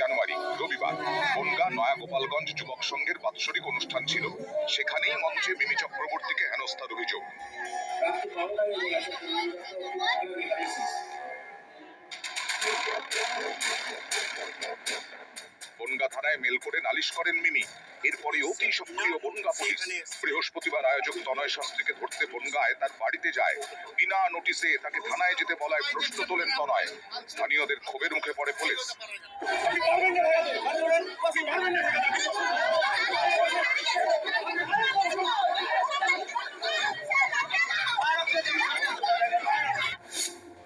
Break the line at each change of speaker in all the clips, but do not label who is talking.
জানুয়ারি রবিবার বনগাঁ নয়াগোপালগঞ্জ যুবক সংঘের বাৎসরিক অনুষ্ঠান ছিল। সেখানেই মঞ্চে মিমি চক্রবর্তীকে হেনস্থার অভিযোগ। বনগাঁ থানায় মেল করে নালিশ করেন মিমি। এরপরে অতি সক্রিয় বনগাঁ পুলিশ। বৃহস্পতিবার আয়োজক তনয় শাস্ত্রীকে ধরতে বনগাঁয় তার বাড়িতে যায়। বিনা নোটিশে তাকে থানায় যেতে বলায় প্রশ্ন তোলেন তনয়। স্থানীয়দের ক্ষোভের মুখে পড়ে পুলিশ।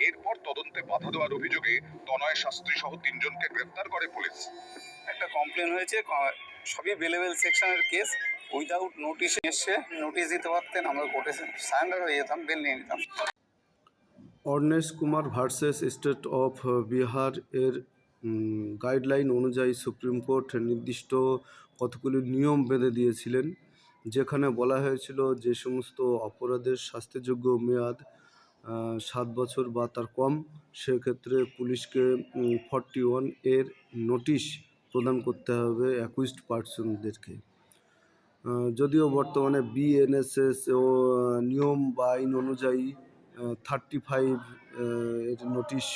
এরপর তদন্তে বাধা দেওয়ার অভিযোগে তনয় শাস্ত্রী সহ 3 জনকে গ্রেফতার করে পুলিশ।
একটা কমপ্লেন হয়েছে, সবই বেলেবেল সেকশনের কেস। উইদাউট নোটিশ এসে নোটিশ দিতে পারতেন, আমরা কোর্টে সারেন্ডার হয়ে যেতাম, বেল নিয়ে নিতাম।
Arnesh Kumar versus state of Bihar এর গাইডলাইন অনুযায়ী সুপ্রিম কোর্ট নির্দিষ্ট কতগুলি নিয়ম বেঁধে দিয়েছিলেন, যেখানে বলা হয়েছিল যে সমস্ত অপরাধের শাস্তিযোগ্য মেয়াদ 7 বছর বা তার কম, সেক্ষেত্রে পুলিশকে 41 এর নোটিশ প্রদান করতে হবে অ্যাকুইজড পার্সনদেরকে। যদিও বর্তমানে বিএনএসএস ও নিয়ম বা আইন অনুযায়ী 35 এর নোটিশ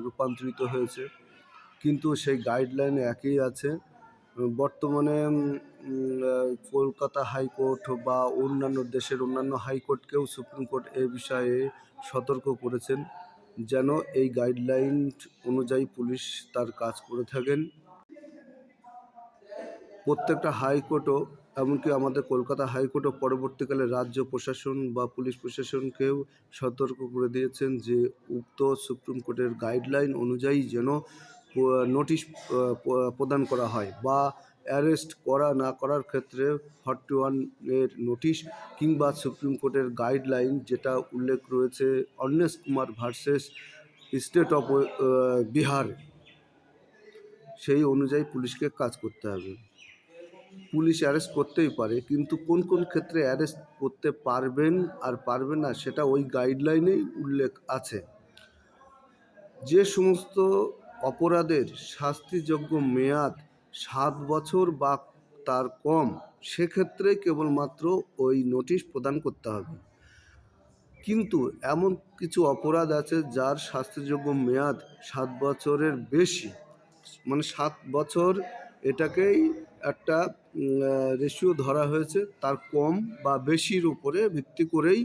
রূপান্তরিত হয়েছে, কিন্তু সেই গাইডলাইন একই আছে। বর্তমানে কলকাতা হাইকোর্ট বা অন্যান্য দেশের অন্যান্য হাইকোর্টকেও সুপ্রিম কোর্ট এ বিষয়ে সতর্ক করেছেন যেন এই গাইডলাইন অনুযায়ী পুলিশ তার কাজ করে থাকেন। প্রত্যেকটা হাইকোর্টও, এমনকি আমাদের কলকাতা হাইকোর্টও পরবর্তীকালে রাজ্য প্রশাসন বা পুলিশ প্রশাসনকেও সতর্ক করে দিয়েছেন যে উক্ত সুপ্রিম কোর্টের গাইডলাইন অনুযায়ী যেন নোটিশ প্রদান করা হয়, বা অ্যারেস্ট করা না করার ক্ষেত্রে 41 এর নোটিশ, কিংবা সুপ্রিম কোর্টের গাইডলাইন যেটা উল্লেখ রয়েছে Arnesh Kumar versus state of Bihar, সেই অনুযায়ী পুলিশকে কাজ করতে হবে। পুলিশ অ্যারেস্ট করতেই পারে, কিন্তু কোন কোন ক্ষেত্রে অ্যারেস্ট করতে পারবেন আর পারবেন না সেটা ওই গাইডলাইনেই উল্লেখ আছে। যে সমস্ত অপরাধের শাস্তিযোগ্য মেয়াদ 7 বছর বা তার কম, সেক্ষেত্রে কেবলমাত্র ওই নোটিশ প্রদান করতে হবে। কিন্তু এমন কিছু অপরাধ আছে যার শাস্তিযোগ্য মেয়াদ 7 বছরের বেশি, মানে 7 বছর এটাকেই একটা রেশিও ধরা হয়েছে, তার কম বা বেশির উপরে ভিত্তি করেই